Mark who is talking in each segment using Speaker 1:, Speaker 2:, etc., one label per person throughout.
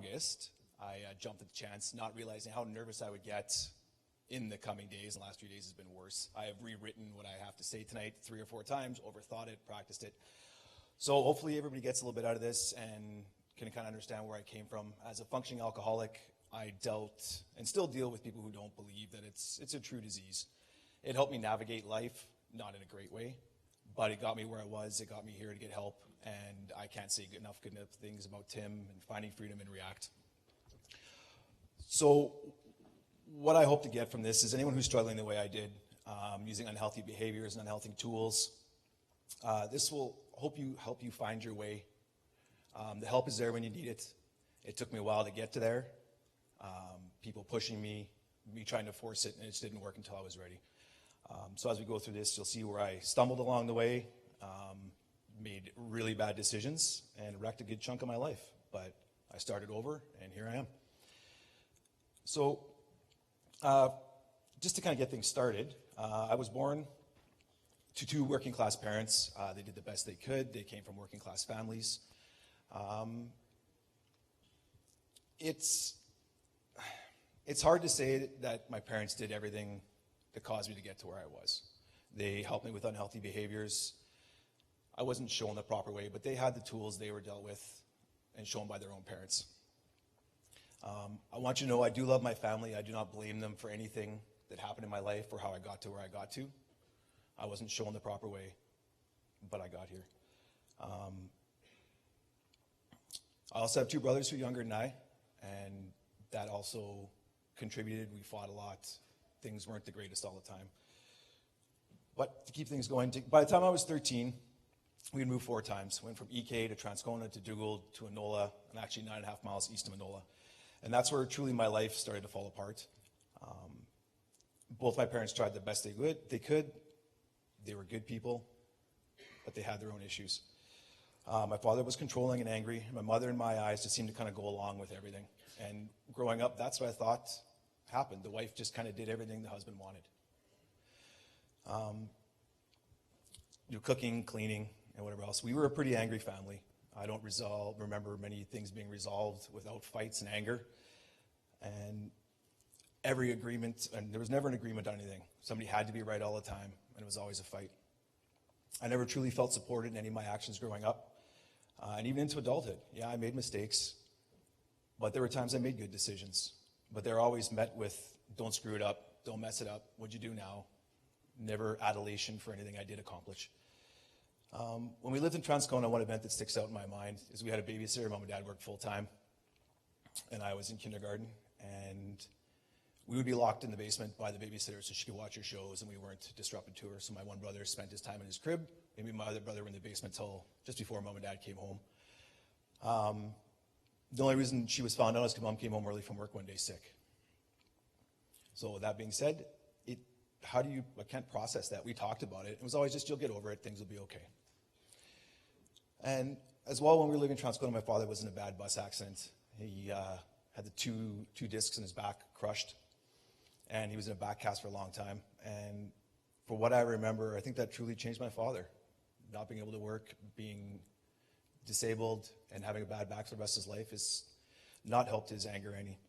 Speaker 1: August, I jumped at the chance, not realizing how nervous I would get in the coming days. And the last 3 days has been worse. I have rewritten what I have to say tonight 3 or 4 times, overthought it, practiced it. So hopefully everybody gets a little bit out of this and can kind of understand where I came from. As a functioning alcoholic, I dealt and still deal with people who don't believe that it's a true disease. It helped me navigate life, not in a great way, but it got me where I was. It got me here to get help, and I can't say enough good enough things about Tim and finding freedom in React. So what I hope to get from this is anyone who's struggling the way I did, using unhealthy behaviors and unhealthy tools, this will help you find your way. The help is there when you need it. It took me a while to get to there. People pushing me trying to force it, and it just didn't work until I was ready. So as we go through this, you'll see where I stumbled along the way, made really bad decisions, and wrecked a good chunk of my life. But I started over, and here I am. So just to kind of get things started, I was born to 2 working class parents. They did the best they could. They came from working class families. It's hard to say that my parents did everything that caused me to get to where I was. They helped me with unhealthy behaviors. I wasn't shown the proper way, but they had the tools. They were dealt with and shown by their own parents. I want you to know I do love my family. I do not blame them for anything that happened in my life or how I got to where I got to. I wasn't shown the proper way, but I got here. I also have 2 brothers who are younger than I, and that also contributed. We fought a lot. Things weren't the greatest all the time. But to keep things going, by the time I was 13, we had moved 4 times. Went from EK to Transcona to Dugald to Enola, and actually 9.5 miles east of Enola. And that's where truly my life started to fall apart. Both my parents tried the best they could. They were good people, but they had their own issues. My father was controlling and angry. My mother, in my eyes, just seemed to kind of go along with everything. And growing up, that's what I thought happened. The wife just kind of did everything the husband wanted. Cooking, cleaning, and whatever else. We were a pretty angry family. I don't remember many things being resolved without fights and anger. And every agreement, and there was never an agreement on anything. Somebody had to be right all the time, and it was always a fight. I never truly felt supported in any of my actions growing up, and even into adulthood. Yeah, I made mistakes, but there were times I made good decisions. But they're always met with, don't screw it up, don't mess it up, what'd you do now? Never adulation for anything I did accomplish. When we lived in Transcona, one event that sticks out in my mind is we had a babysitter. Mom and Dad worked full-time, and I was in kindergarten, and we would be locked in the basement by the babysitter so she could watch her shows, and we weren't disruptive to her. So my one brother spent his time in his crib. Maybe my other brother were in the basement till just before Mom and Dad came home. The only reason she was found out is because Mom came home early from work one day sick. So with that being said, I can't process that. We talked about it. It was always just, you'll get over it, things will be okay. And as well, when we were living in Transcona, my father was in a bad bus accident. He had the two discs in his back crushed, and he was in a back cast for a long time. And for what I remember, I think that truly changed my father. Not being able to work, being disabled, and having a bad back for the rest of his life has not helped his anger any.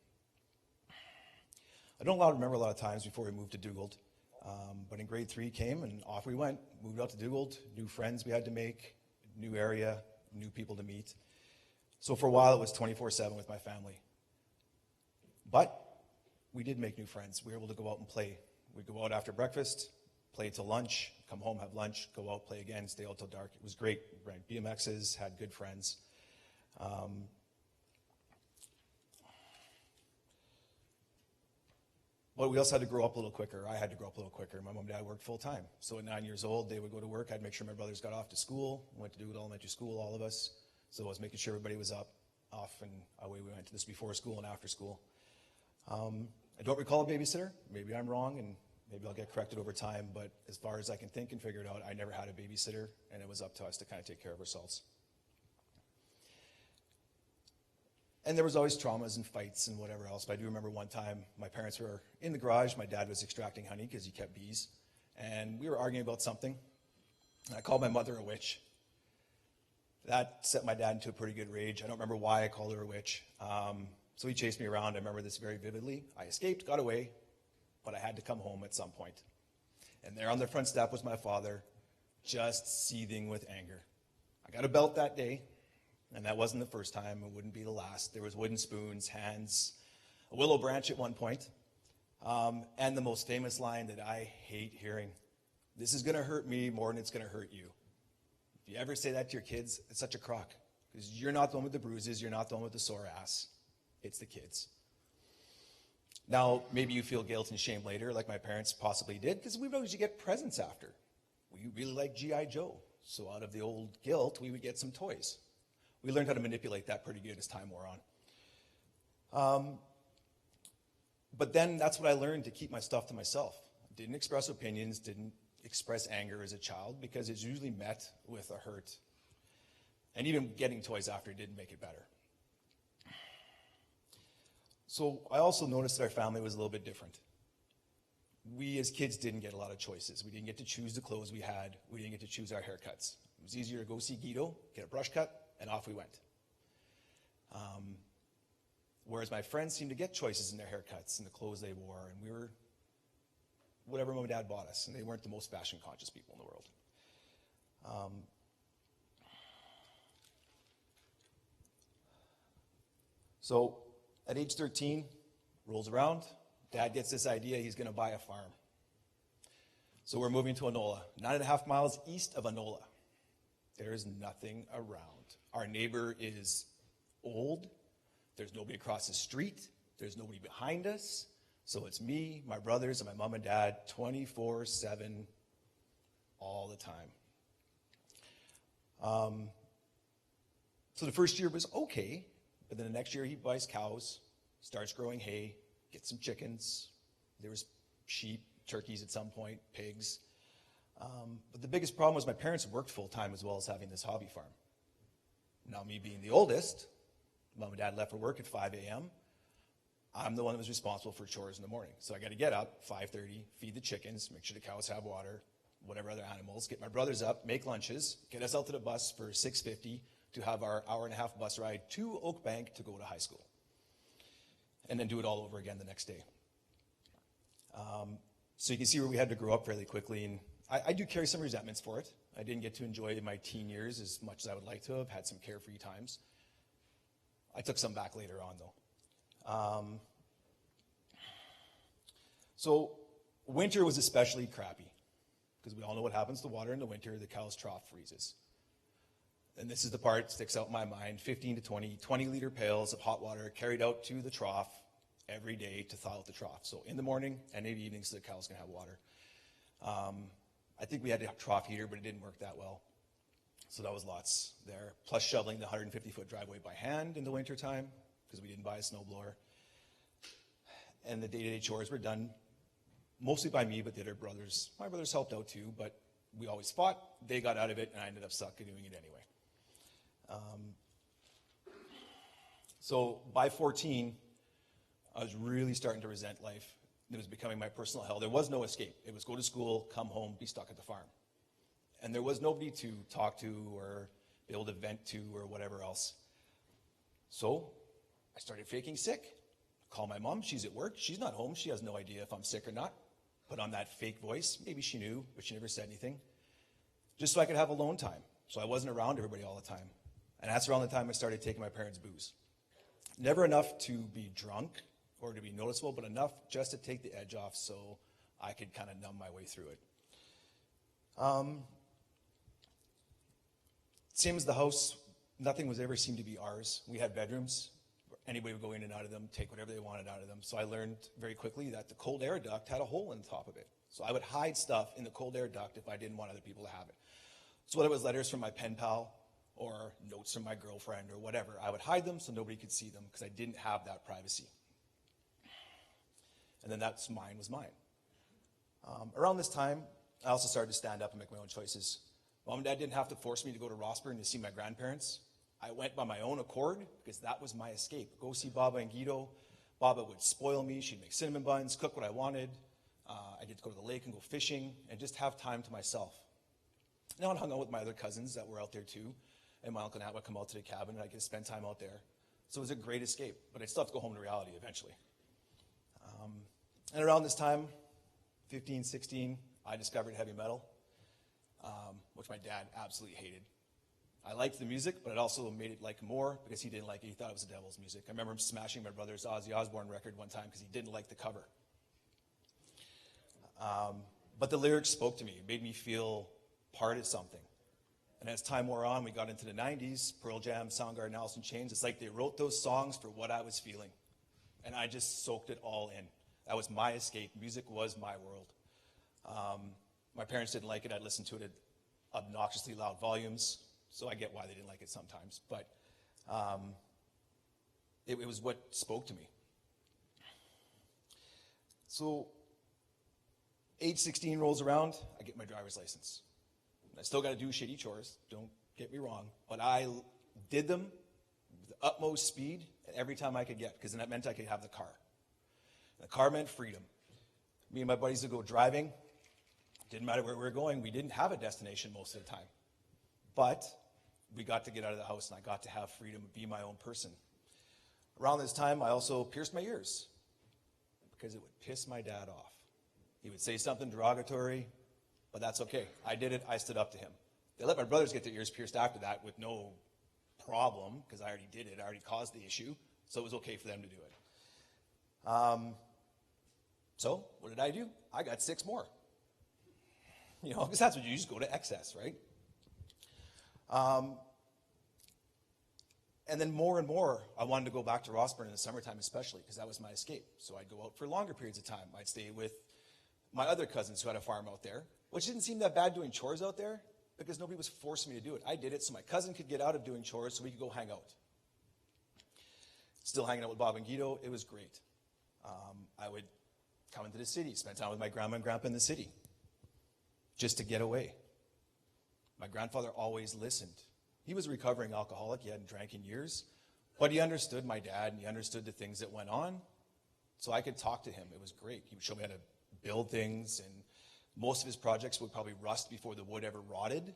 Speaker 1: I don't remember a lot of times before we moved to Dugald, but in grade 3 came and off we went. Moved out to Dugald, new friends we had to make, new area, new people to meet. So for a while it was 24/7 with my family. But we did make new friends. We were able to go out and play. We'd go out after breakfast, play till lunch, come home, have lunch, go out, play again, stay out till dark. It was great. We ran BMXs, had good friends. But we also had to grow up a little quicker. I had to grow up a little quicker. My mom and dad worked full time. So at 9 years old, they would go to work. I'd make sure my brothers got off to school. We went to Dugald Elementary School, all of us. So I was making sure everybody was off, and away we went to this before school and after school. I don't recall a babysitter. Maybe I'm wrong, and maybe I'll get corrected over time. But as far as I can think and figure it out, I never had a babysitter, and it was up to us to kind of take care of ourselves. And there was always traumas and fights and whatever else. But I do remember one time my parents were in the garage. My dad was extracting honey because he kept bees. And we were arguing about something. And I called my mother a witch. That set my dad into a pretty good rage. I don't remember why I called her a witch. So he chased me around. I remember this very vividly. I escaped, got away, but I had to come home at some point. And there on the front step was my father, just seething with anger. I got a belt that day, and that wasn't the first time. It wouldn't be the last. There was wooden spoons, hands, a willow branch at one point, and the most famous line that I hate hearing: "This is going to hurt me more than it's going to hurt you." If you ever say that to your kids, it's such a crock, because you're not the one with the bruises, you're not the one with the sore ass. It's the kids. Now, maybe you feel guilt and shame later, like my parents possibly did, because we would always get presents after. We really liked G.I. Joe, so out of the old guilt, we would get some toys. We learned how to manipulate that pretty good as time wore on. But then that's what I learned, to keep my stuff to myself. Didn't express opinions, didn't express anger as a child, because it's usually met with a hurt. And even getting toys after didn't make it better. So I also noticed that our family was a little bit different. We as kids didn't get a lot of choices. We didn't get to choose the clothes we had. We didn't get to choose our haircuts. It was easier to go see Guido, get a brush cut, and off we went. Whereas my friends seemed to get choices in their haircuts and the clothes they wore, and we were whatever mom and dad bought us, and they weren't the most fashion conscious people in the world. So at age 13, rolls around, dad gets this idea he's going to buy a farm. So we're moving to Enola, 9.5 miles east of Enola. There's nothing around. Our neighbor is old. There's nobody across the street. There's nobody behind us. So it's me, my brothers, and my mom and dad 24/7 all the time. So the first year was okay, but then the next year he buys cows, starts growing hay, gets some chickens. There was sheep, turkeys at some point, pigs. But the biggest problem was my parents worked full-time as well as having this hobby farm. Now, me being the oldest, mom and dad left for work at 5 a.m. I'm the one that was responsible for chores in the morning. So I got to get up, 5:30, feed the chickens, make sure the cows have water, whatever other animals, get my brothers up, make lunches, get us out to the bus for 6:50 to have our hour-and-a-half bus ride to Oak Bank to go to high school. And then do it all over again the next day. So you can see where we had to grow up fairly quickly, and I do carry some resentments for it. I didn't get to enjoy my teen years as much as I would like to have, had some carefree times. I took some back later on, though. So winter was especially crappy, because we all know what happens to water in the winter. The cow's trough freezes. And this is the part that sticks out in my mind: 15 to 20-liter pails of hot water carried out to the trough every day to thaw out the trough. So in the morning and in the evening, so the cows can have water. I think we had a trough heater, but it didn't work that well. So that was lots there. Plus shoveling the 150-foot driveway by hand in the wintertime, because we didn't buy a snowblower. And the day-to-day chores were done mostly by me, but the other brothers, my brothers helped out too, but we always fought. They got out of it, and I ended up stuck doing it anyway. So by 14, I was really starting to resent life. It was becoming my personal hell. There was no escape. It was go to school, come home, be stuck at the farm. And there was nobody to talk to or be able to vent to or whatever else. So I started faking sick. Call my mom. She's at work. She's not home. She has no idea if I'm sick or not. Put on that fake voice. Maybe she knew, but she never said anything. Just so I could have alone time. So I wasn't around everybody all the time. And that's around the time I started taking my parents' booze. Never enough to be drunk or to be noticeable, but enough just to take the edge off so I could kind of numb my way through it. Same as the house, nothing was ever seemed to be ours. We had bedrooms. Anybody would go in and out of them, take whatever they wanted out of them. So I learned very quickly that the cold air duct had a hole in the top of it. So I would hide stuff in the cold air duct if I didn't want other people to have it. So whether it was letters from my pen pal or notes from my girlfriend or whatever, I would hide them so nobody could see them because I didn't have that privacy. And then that's mine was mine. Around this time, I also started to stand up and make my own choices. Mom and Dad didn't have to force me to go to Rossburn to see my grandparents. I went by my own accord because that was my escape. Go see Baba and Guido. Baba would spoil me. She'd make cinnamon buns, cook what I wanted. I get to go to the lake and go fishing and just have time to myself. Now I hung out with my other cousins that were out there too. and my uncle and aunt would come out to the cabin, and I could spend time out there. So it was a great escape, but I'd still have to go home to reality eventually. And around this time, 15, 16, I discovered heavy metal, which my dad absolutely hated. I liked the music, but it also made it like more because he didn't like it. He thought it was the devil's music. I remember him smashing my brother's Ozzy Osbourne record one time because he didn't like the cover. But the lyrics spoke to me. It made me feel part of something. And as time wore on, we got into the 90s, Pearl Jam, Soundgarden, Alice in Chains. It's like they wrote those songs for what I was feeling. And I just soaked it all in. That was my escape. Music was my world. My parents didn't like it. I'd listen to it at obnoxiously loud volumes. So I get why they didn't like it sometimes. But it was what spoke to me. So age 16 rolls around, I get my driver's license. I still got to do shitty chores, don't get me wrong, but I did them with the utmost speed every time I could get, because then that meant I could have the car. And the car meant freedom. Me and my buddies would go driving. Didn't matter where we were going. We didn't have a destination most of the time. But we got to get out of the house, and I got to have freedom and be my own person. Around this time, I also pierced my ears because it would piss my dad off. He would say something derogatory, but that's okay. I did it. I stood up to him. They let my brothers get their ears pierced after that with no problem because I already did it. I already caused the issue, so it was okay for them to do it. So what did I do? I got 6 more. You know, because that's what you just go to excess, right? And then more and more, I wanted to go back to Rossburn in the summertime especially because that was my escape. So I'd go out for longer periods of time. I'd stay with my other cousins who had a farm out there, which didn't seem that bad doing chores out there because nobody was forcing me to do it. I did it so my cousin could get out of doing chores so we could go hang out. Still hanging out with Bob and Guido, it was great. I would come into the city, spend time with my grandma and grandpa in the city just to get away. My grandfather always listened. He was a recovering alcoholic. He hadn't drank in years, but he understood my dad and he understood the things that went on, so I could talk to him. It was great. He would show me how to build things, and most of his projects would probably rust before the wood ever rotted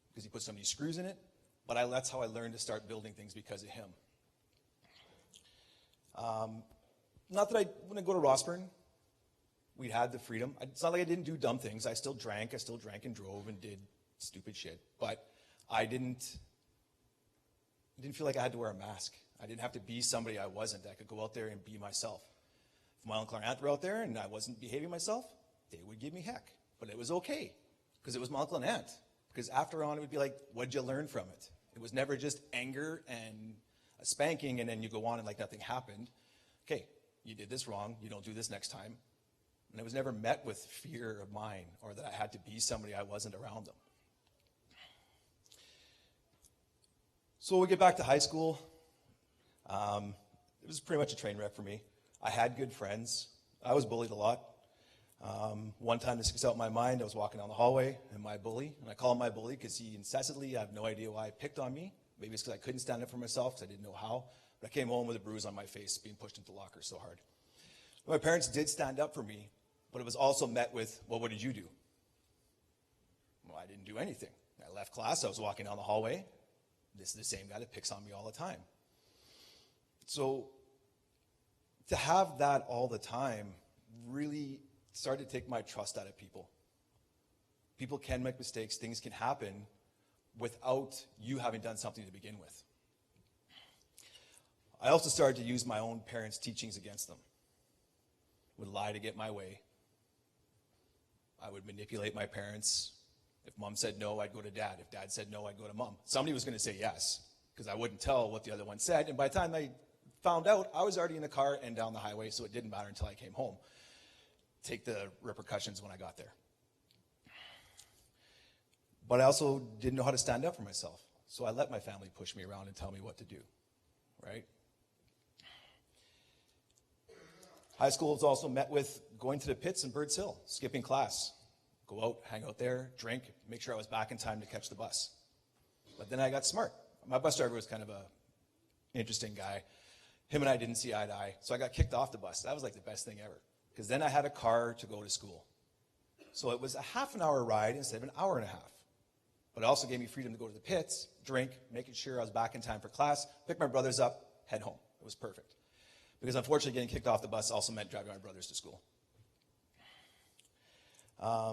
Speaker 1: because he put so many screws in it, but that's how I learned to start building things because of him. Not that when I go to Rossburn, we had the freedom. It's not like I didn't do dumb things. I still drank and drove and did stupid shit, but I didn't feel like I had to wear a mask. I didn't have to be somebody I wasn't. I could go out there and be myself. If my uncle and aunt were out there and I wasn't behaving myself, they would give me heck. But it was okay, because it was my uncle and aunt. Because after on, it would be like, what'd you learn from it? It was never just anger and a spanking, and then you go on and like nothing happened. Okay, you did this wrong. You don't do this next time. And it was never met with fear of mine or that I had to be somebody I wasn't around them. So we get back to high school. It was pretty much a train wreck for me. I had good friends. I was bullied a lot. One time, this sticks out in my mind, I was walking down the hallway, and my bully, and I call him my bully because he incessantly, I have no idea why, picked on me. Maybe it's because I couldn't stand up for myself because I didn't know how. But I came home with a bruise on my face being pushed into the locker so hard. My parents did stand up for me, but it was also met with, well, what did you do? Well, I didn't do anything. I left class. I was walking down the hallway. This is the same guy that picks on me all the time. So to have that all the time really started to take my trust out of people. People can make mistakes. Things can happen without you having done something to begin with. I also started to use my own parents' teachings against them. Would lie to get my way. I would manipulate my parents. If mom said no, I'd go to dad. If dad said no, I'd go to mom. Somebody was going to say yes, because I wouldn't tell what the other one said. And by the time I found out, I was already in the car and down the highway, so it didn't matter until I came home. Take the repercussions when I got there. But I also didn't know how to stand up for myself. So I let my family push me around and tell me what to do, right? High school was also met with going to the pits in Birds Hill, skipping class. Go out, hang out there, drink, make sure I was back in time to catch the bus. But then I got smart. My bus driver was kind of a interesting guy. Him and I didn't see eye to eye, so I got kicked off the bus. That was like the best thing ever, because then I had a car to go to school. So it was a half an hour ride instead of an hour and a half. But it also gave me freedom to go to the pits, drink, making sure I was back in time for class, pick my brothers up, head home. It was perfect. Because unfortunately, getting kicked off the bus also meant driving my brothers to school. I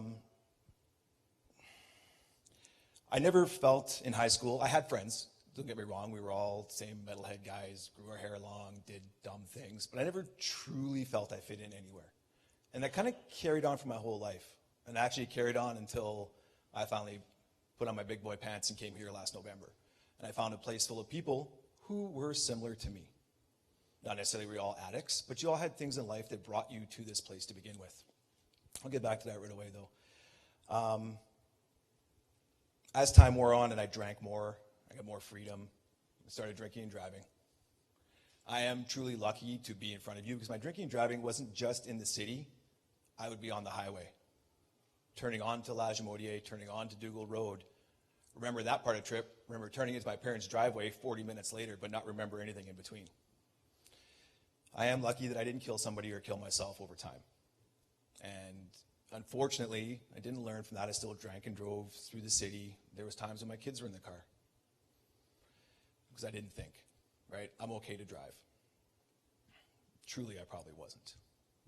Speaker 1: never felt in high school, I had friends, don't get me wrong, we were all the same metalhead guys, grew our hair long, did dumb things, but I never truly felt I fit in anywhere. And that kind of carried on for my whole life, and actually carried on until I finally put on my big boy pants and came here last November. And I found a place full of people who were similar to me. Not necessarily were you all addicts, but you all had things in life that brought you to this place to begin with. I'll get back to that right away, though. As time wore on and I drank more, I got more freedom, I started drinking and driving. I am truly lucky to be in front of you because my drinking and driving wasn't just in the city. I would be on the highway, turning on to La Jamodier, turning on to Dougal Road. Remember that part of the trip, remember turning into my parents' driveway 40 minutes later, but not remember anything in between. I am lucky that I didn't kill somebody or kill myself over time. And unfortunately, I didn't learn from that. I still drank and drove through the city. There was times when my kids were in the car because I didn't think, right? I'm okay to drive. Truly, I probably wasn't.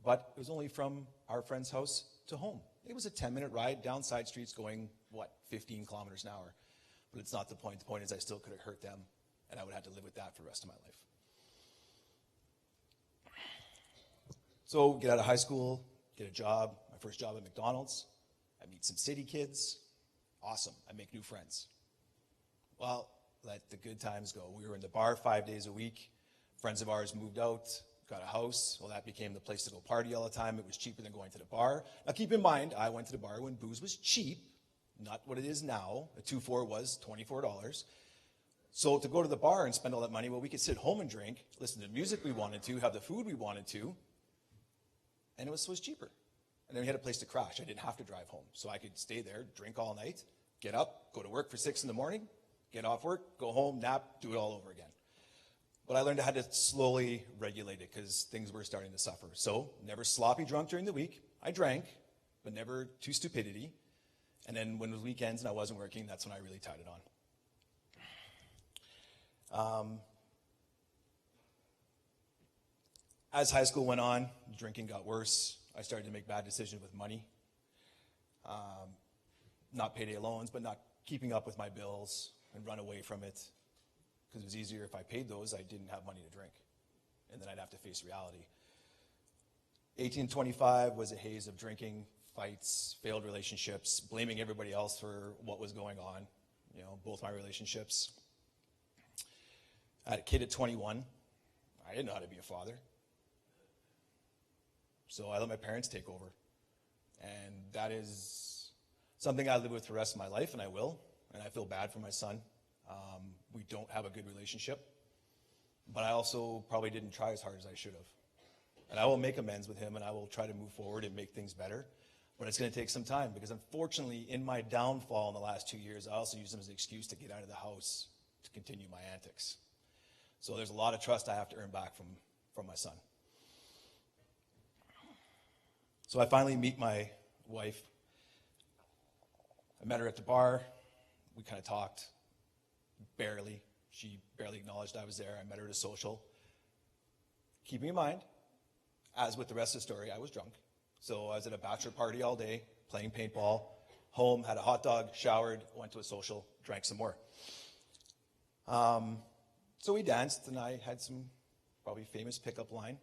Speaker 1: But it was only from our friend's house to home. It was a 10-minute ride down side streets going, 15 kilometers an hour. But it's not the point. The point is I still could have hurt them, and I would have to live with that for the rest of my life. So get out of high school, get a job, my first job at McDonald's. I meet some city kids. Awesome. I make new friends. Well, let the good times go. We were in the bar 5 days a week. Friends of ours moved out, got a house. Well, that became the place to go party all the time. It was cheaper than going to the bar. Now, keep in mind, I went to the bar when booze was cheap, not what it is now. A 2-4 was $24. So to go to the bar and spend all that money, well, we could sit home and drink, listen to the music we wanted to, have the food we wanted to, and it was cheaper. And then we had a place to crash. I didn't have to drive home. So I could stay there, drink all night, get up, go to work for 6 in the morning, get off work, go home, nap, do it all over again. But I learned how to slowly regulate it because things were starting to suffer. So never sloppy drunk during the week. I drank, but never to stupidity. And then when it was weekends and I wasn't working, that's when I really tied it on. As high school went on, drinking got worse. I started to make bad decisions with money. Not payday loans, but not keeping up with my bills and run away from it. Because it was easier if I paid those, I didn't have money to drink. And then I'd have to face reality. 18 to 25 was a haze of drinking, fights, failed relationships, blaming everybody else for what was going on. You know, both my relationships. I had a kid at 21. I didn't know how to be a father. So I let my parents take over. And that is something I live with for the rest of my life, and I will. And I feel bad for my son. We don't have a good relationship. But I also probably didn't try as hard as I should have. And I will make amends with him, and I will try to move forward and make things better. But it's going to take some time, because unfortunately, in my downfall in the last 2 years, I also used them as an excuse to get out of the house to continue my antics. So there's a lot of trust I have to earn back from my son. So I finally meet my wife. I met her at the bar. We kind of talked, barely. She barely acknowledged I was there. I met her at a social. Keeping in mind, as with the rest of the story, I was drunk. So I was at a bachelor party all day, playing paintball, home, had a hot dog, showered, went to a social, drank some more. So we danced, and I had some probably famous pickup line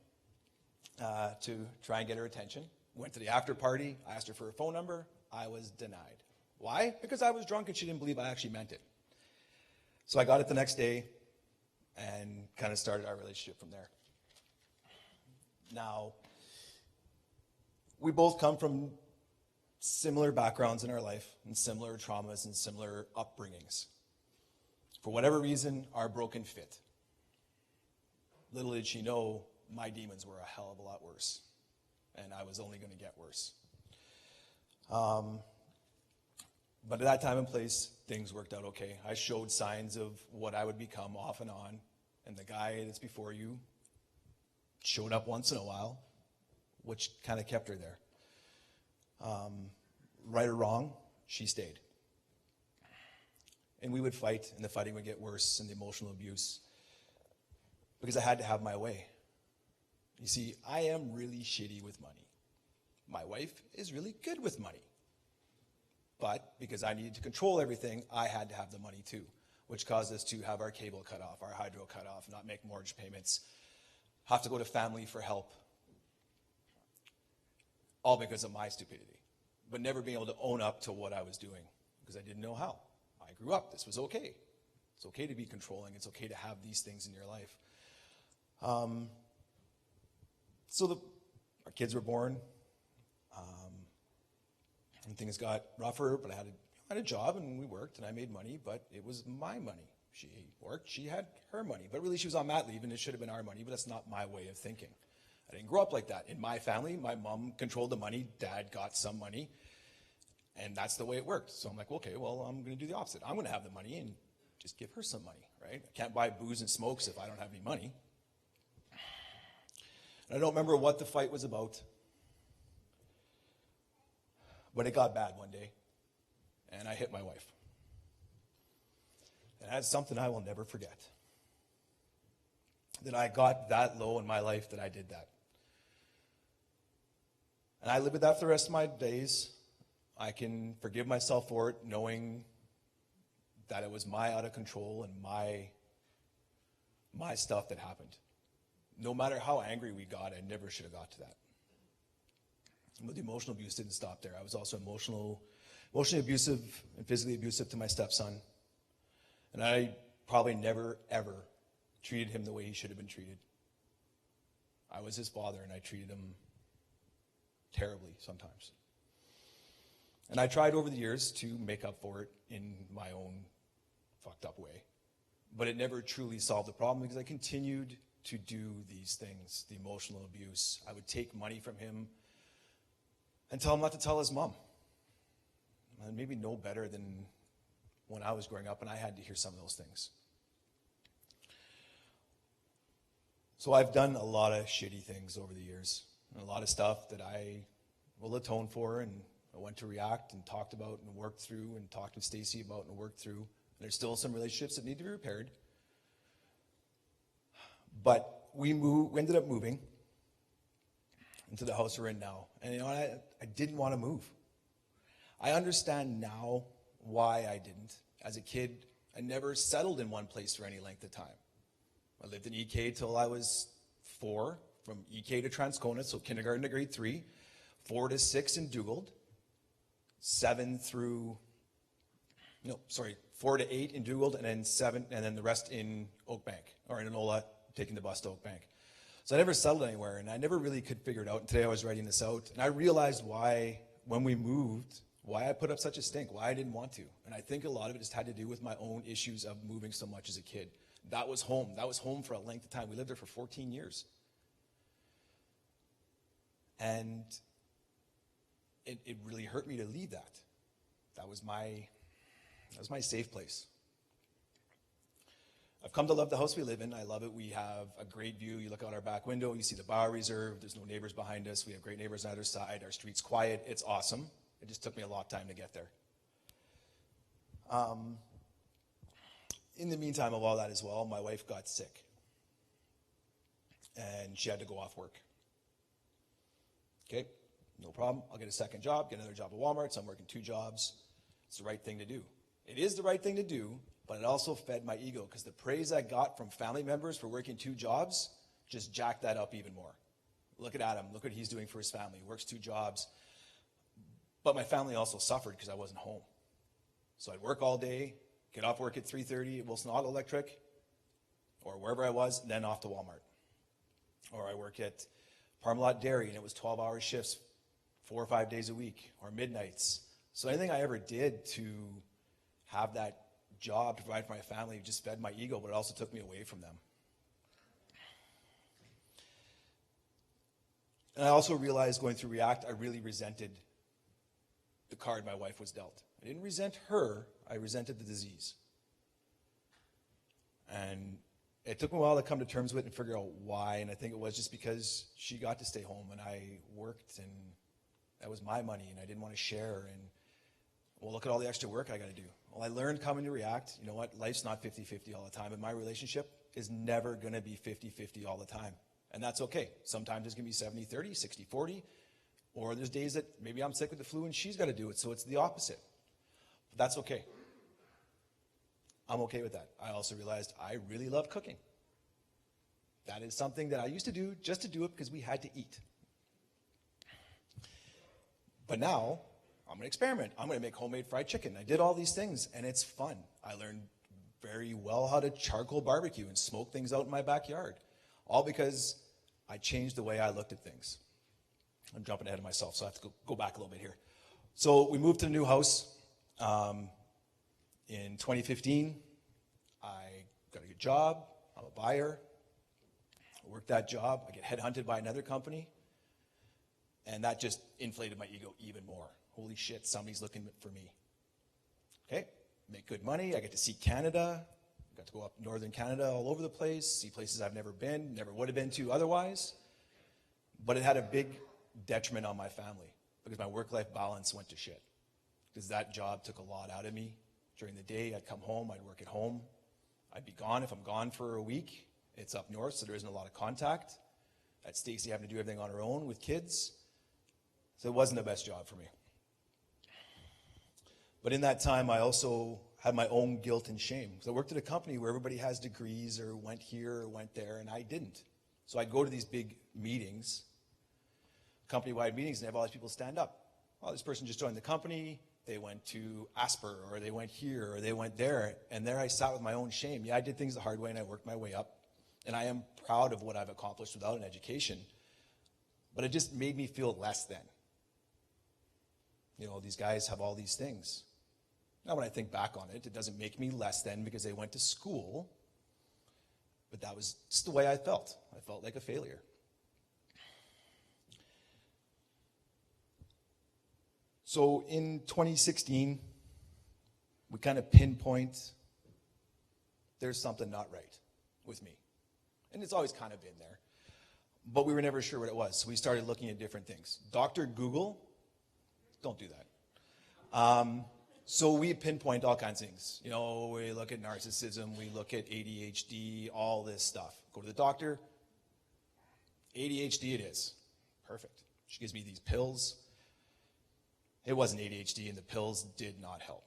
Speaker 1: to try and get her attention. Went to the after party. I asked her for her phone number. I was denied. Why? Because I was drunk and she didn't believe I actually meant it. So I got it the next day and kind of started our relationship from there. Now, we both come from similar backgrounds in our life and similar traumas and similar upbringings. For whatever reason, our broken fit. Little did she know, my demons were a hell of a lot worse. And I was only going to get worse. But at that time and place, things worked out okay. I showed signs of what I would become off and on. And the guy that's before you showed up once in a while, which kind of kept her there. Right or wrong, she stayed. And we would fight, and the fighting would get worse, and the emotional abuse, because I had to have my way. You see, I am really shitty with money. My wife is really good with money. But because I needed to control everything, I had to have the money too, which caused us to have our cable cut off, our hydro cut off, not make mortgage payments, have to go to family for help, all because of my stupidity, but never being able to own up to what I was doing because I didn't know how. I grew up. This was okay. It's okay to be controlling. It's okay to have these things in your life. Our kids were born, and things got rougher, but I had a job, and we worked, and I made money, but it was my money. She worked, she had her money, but really she was on mat leave, and it should have been our money, but that's not my way of thinking. I didn't grow up like that. In my family, my mom controlled the money, dad got some money, and that's the way it worked. So I'm like, okay, well, I'm going to do the opposite. I'm going to have the money and just give her some money, right? I can't buy booze and smokes if I don't have any money. And I don't remember what the fight was about, but it got bad one day, and I hit my wife. And that's something I will never forget, that I got that low in my life that I did that. And I live with that for the rest of my days. I can forgive myself for it, knowing that it was my out of control and my stuff that happened. No matter how angry we got, I never should have got to that. But the emotional abuse didn't stop there. I was also emotionally abusive and physically abusive to my stepson. And I probably never, ever treated him the way he should have been treated. I was his father, and I treated him terribly sometimes. And I tried over the years to make up for it in my own fucked up way. But it never truly solved the problem because I continued to do these things, the emotional abuse. I would take money from him and tell him not to tell his mom. And maybe no better than when I was growing up and I had to hear some of those things. So I've done a lot of shitty things over the years, and a lot of stuff that I will atone for, and I went to React and talked about and worked through and talked with Stacy about and worked through. And there's still some relationships that need to be repaired. But we ended up moving into the house we're in now. And I didn't want to move. I understand now why I didn't. As a kid, I never settled in one place for any length of time. I lived in EK till I was 4, from EK to Transcona, so kindergarten to grade 3, 4 to 6 in Dugald, 4 to 8 in Dugald, and then 7, and then the rest in Oakbank, or in Enola, taking the bus to Oakbank. So I never settled anywhere, and I never really could figure it out. And today I was writing this out, and I realized why, when we moved, why I put up such a stink, why I didn't want to. And I think a lot of it just had to do with my own issues of moving so much as a kid. That was home. That was home for a length of time. We lived there for 14 years. And it really hurt me to leave that. That was my safe place. I've come to love the house we live in. I love it. We have a great view. You look out our back window, you see the Bower Reserve. There's no neighbors behind us. We have great neighbors on either side. Our street's quiet. It's awesome. It just took me a lot of time to get there. In the meantime of all that as well, my wife got sick. And she had to go off work. Okay, no problem. I'll get a second job, get another job at Walmart, so I'm working 2 jobs. It's the right thing to do. It is the right thing to do, but it also fed my ego, because the praise I got from family members for working 2 jobs just jacked that up even more. Look at Adam. Look what he's doing for his family. He works 2 jobs. But my family also suffered because I wasn't home. So I'd work all day, get off work at 3:30 at Wilson Auto Electric, or wherever I was, then off to Walmart. Or I work at Parmalat Dairy, and it was 12-hour shifts, 4 or 5 days a week, or midnights. So anything I ever did to have that job to provide for my family just fed my ego, but it also took me away from them. And I also realized going through React, I really resented the card my wife was dealt. I didn't resent her, I resented the disease. And it took me a while to come to terms with it and figure out why, and I think it was just because she got to stay home and I worked, and that was my money, and I didn't want to share, and well, look at all the extra work I got to do. Well, I learned coming to react, you know what, life's not 50-50 all the time, and my relationship is never going to be 50-50 all the time. And that's okay. Sometimes it's going to be 70-30, 60-40, or there's days that maybe I'm sick with the flu and she's got to do it, so it's the opposite. But that's okay. I'm okay with that. I also realized I really love cooking. That is something that I used to do just to do it because we had to eat. But now, I'm going to experiment. I'm going to make homemade fried chicken. I did all these things, and it's fun. I learned very well how to charcoal barbecue and smoke things out in my backyard, all because I changed the way I looked at things. I'm jumping ahead of myself, so I have to go back a little bit here. So we moved to the new house. In 2015, I got a good job. I'm a buyer. I worked that job. I get headhunted by another company. And that just inflated my ego even more. Holy shit, somebody's looking for me. Okay, make good money. I get to see Canada. I got to go up northern Canada all over the place, see places I've never been, never would have been to otherwise. But it had a big detriment on my family because my work-life balance went to shit. Because that job took a lot out of me. During the day, I'd come home, I'd work at home. I'd be gone. If I'm gone for a week, it's up north, so there isn't a lot of contact. At Stacy having to do everything on her own with kids. So it wasn't the best job for me. But in that time, I also had my own guilt and shame. So I worked at a company where everybody has degrees or went here or went there, and I didn't. So I'd go to these big meetings, company-wide meetings, and have all these people stand up. Oh, this person just joined the company. They went to Asper, or they went here, or they went there. And there I sat with my own shame. Yeah, I did things the hard way, and I worked my way up. And I am proud of what I've accomplished without an education. But it just made me feel less than. You know, these guys have all these things. Now, when I think back on it, it doesn't make me less than because they went to school. But that was just the way I felt. I felt like a failure. So in 2016, we kind of pinpoint there's something not right with me. And it's always kind of been there. But we were never sure what it was. So we started looking at different things. Dr. Google, don't do that. So we pinpoint all kinds of things. You know, we look at narcissism, we look at ADHD, all this stuff. Go to the doctor, ADHD it is. Perfect. She gives me these pills. It wasn't ADHD, and the pills did not help.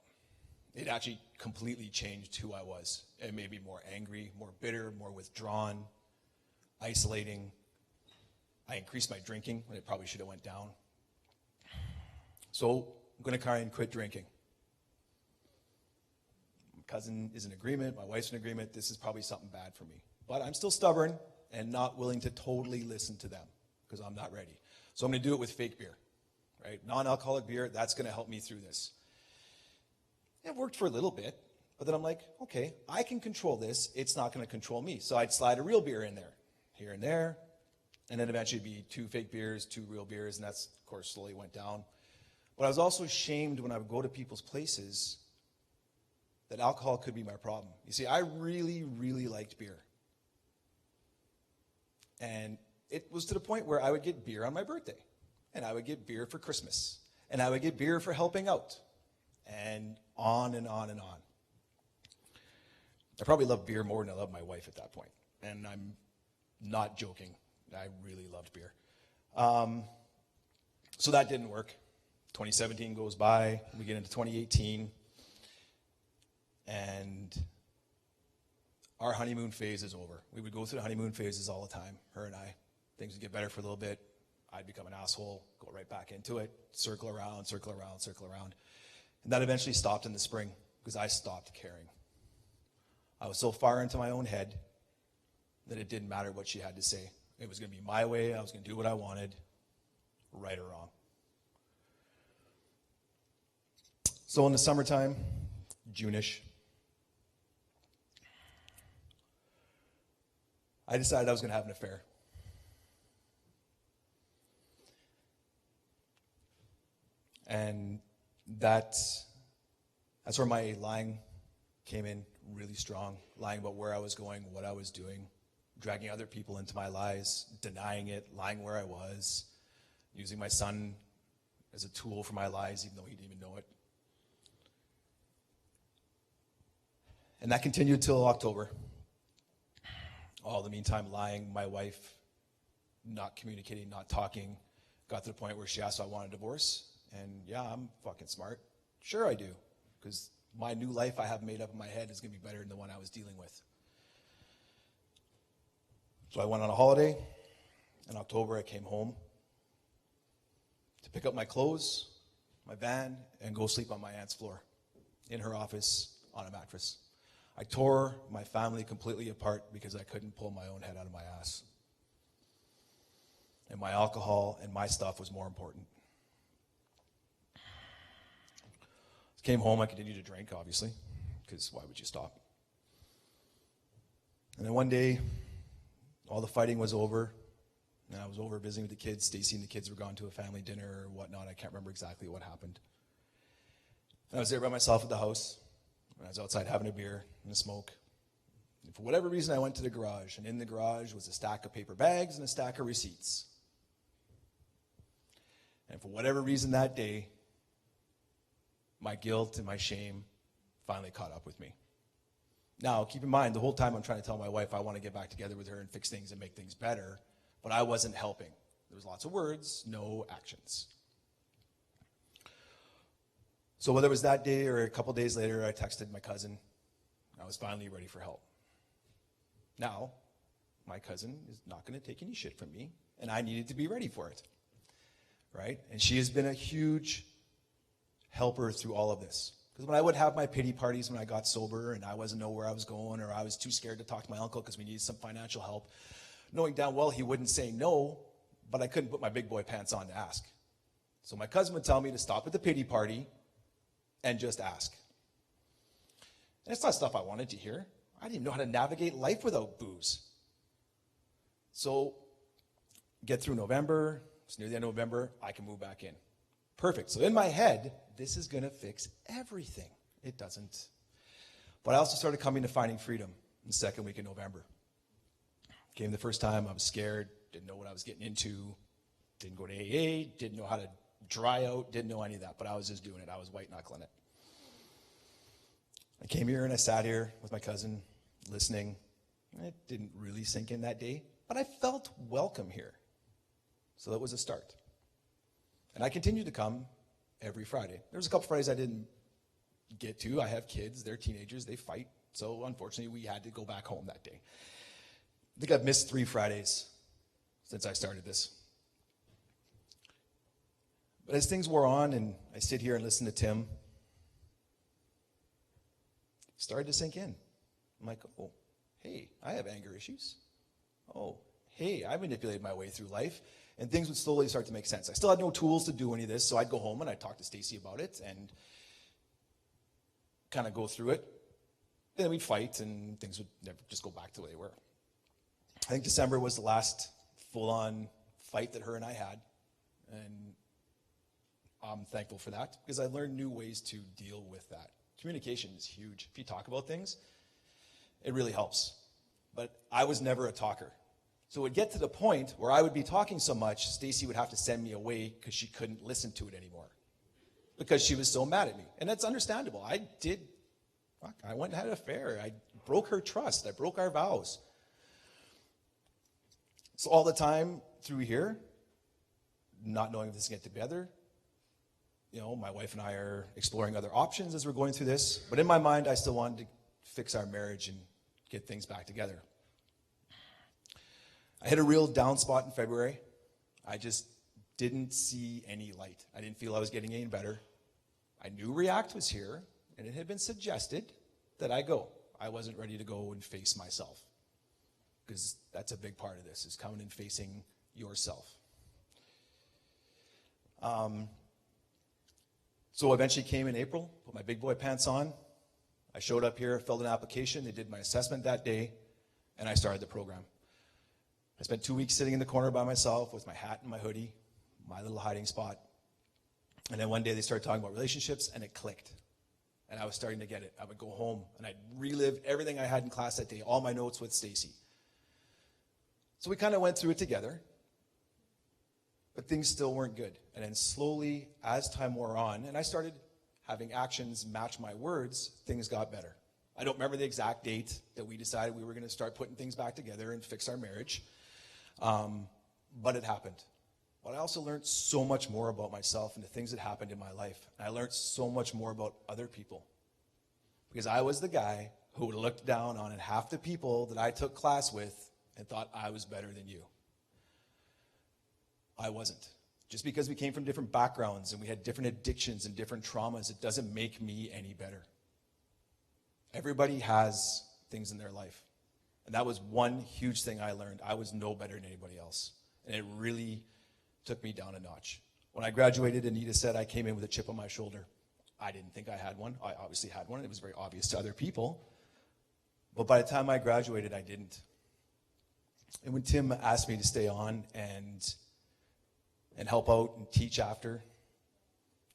Speaker 1: It actually completely changed who I was. It made me more angry, more bitter, more withdrawn, isolating. I increased my drinking when it probably should have went down. So I'm going to try and quit drinking. My cousin is in agreement. My wife's in agreement. This is probably something bad for me. But I'm still stubborn and not willing to totally listen to them because I'm not ready. So I'm going to do it with fake beer, right? Non-alcoholic beer, that's going to help me through this. It worked for a little bit, but then I'm like, okay, I can control this. It's not going to control me. So I'd slide a real beer in there, here and there, and then eventually be 2 fake beers, 2 real beers, and that's, of course, slowly went down. But I was also shamed when I would go to people's places that alcohol could be my problem. You see, I really, really liked beer. And it was to the point where I would get beer on my birthday, and I would get beer for Christmas, and I would get beer for helping out, and on and on and on. I probably loved beer more than I loved my wife at that point, and I'm not joking. I really loved beer. So that didn't work. 2017 goes by, we get into 2018, and our honeymoon phase is over. We would go through the honeymoon phases all the time, her and I. Things would get better for a little bit. I'd become an asshole, go right back into it, circle around, circle around, circle around. And that eventually stopped in the spring because I stopped caring. I was so far into my own head that it didn't matter what she had to say. It was going to be my way. I was going to do what I wanted, right or wrong. So in the summertime, June-ish, I decided I was going to have an affair. And that's where my lying came in really strong. Lying about where I was going, what I was doing, dragging other people into my lies, denying it, lying where I was, using my son as a tool for my lies, even though he didn't even know it. And that continued till October. All the meantime, lying, my wife not communicating, not talking, got to the point where she asked if I wanted a divorce. And yeah, I'm fucking smart. Sure I do, because my new life I have made up in my head is going to be better than the one I was dealing with. So I went on a holiday. In October, I came home to pick up my clothes, my van, and go sleep on my aunt's floor in her office on a mattress. I tore my family completely apart because I couldn't pull my own head out of my ass. And my alcohol and my stuff was more important. Came home, I continued to drink, obviously, because why would you stop? And then one day, all the fighting was over, and I was over visiting with the kids. Stacy and the kids were gone to a family dinner or whatnot. I can't remember exactly what happened. And I was there by myself at the house, and I was outside having a beer and a smoke. And for whatever reason, I went to the garage, and in the garage was a stack of paper bags and a stack of receipts. And for whatever reason that day, my guilt and my shame finally caught up with me. Now, keep in mind, the whole time I'm trying to tell my wife I want to get back together with her and fix things and make things better, but I wasn't helping. There was lots of words, no actions. So whether it was that day or a couple days later, I texted my cousin. I was finally ready for help. Now, my cousin is not going to take any shit from me, and I needed to be ready for it. Right? And she has been a huge helper through all of this. Because when I would have my pity parties when I got sober and I wasn't know where I was going, or I was too scared to talk to my uncle because we needed some financial help, knowing damn well he wouldn't say no, but I couldn't put my big boy pants on to ask. So my cousin would tell me to stop at the pity party and just ask. And it's not stuff I wanted to hear. I didn't even know how to navigate life without booze. So get through November. It's near the end of November. I can move back in. Perfect. So in my head, this is going to fix everything. It doesn't. But I also started coming to Finding Freedom in the second week in November. Came the first time. I was scared. Didn't know what I was getting into. Didn't go to AA. Didn't know how to dry out. Didn't know any of that. But I was just doing it. I was white knuckling it. I came here and I sat here with my cousin, listening. It didn't really sink in that day, but I felt welcome here. So that was a start. And I continued to come every Friday. There was a couple Fridays I didn't get to. I have kids. They're teenagers. They fight. So unfortunately, we had to go back home that day. I think I've missed 3 Fridays since I started this. But as things wore on and I sit here and listen to Tim, it started to sink in. I'm like, oh, hey, I have anger issues. Oh, hey, I manipulated my way through life. And things would slowly start to make sense. I still had no tools to do any of this, so I'd go home and I'd talk to Stacy about it and kind of go through it. Then we'd fight and things would never just go back to the way they were. I think December was the last full-on fight that her and I had. And I'm thankful for that because I learned new ways to deal with that. Communication is huge. If you talk about things, it really helps. But I was never a talker. So it would get to the point where I would be talking so much, Stacy would have to send me away because she couldn't listen to it anymore because she was so mad at me. And that's understandable. I went and had an affair. I broke her trust. I broke our vows. So all the time through here, not knowing if this is going to get together, my wife and I are exploring other options as we're going through this. But in my mind, I still wanted to fix our marriage and get things back together. I hit a real down spot in February. I just didn't see any light. I didn't feel I was getting any better. I knew React was here, and it had been suggested that I go. I wasn't ready to go and face myself, because that's a big part of this, is coming and facing yourself. So eventually came in April, put my big boy pants on. I showed up here, filled an application. They did my assessment that day, and I started the program. I spent 2 weeks sitting in the corner by myself with my hat and my hoodie, my little hiding spot. And then one day they started talking about relationships, and it clicked. And I was starting to get it. I would go home, and I'd relive everything I had in class that day, all my notes with Stacy. So we kind of went through it together, but things still weren't good. And then slowly, as time wore on, and I started having actions match my words, things got better. I don't remember the exact date that we decided we were going to start putting things back together and fix our marriage, but it happened. But I also learned so much more about myself and the things that happened in my life. And I learned so much more about other people. Because I was the guy who would look down on half the people that I took class with and thought I was better than you. I wasn't. Just because we came from different backgrounds and we had different addictions and different traumas, it doesn't make me any better. Everybody has things in their life. And that was one huge thing I learned. I was no better than anybody else. And it really took me down a notch. When I graduated, Anita said I came in with a chip on my shoulder. I didn't think I had one. I obviously had one. It was very obvious to other people. But by the time I graduated, I didn't. And when Tim asked me to stay on and help out and teach after,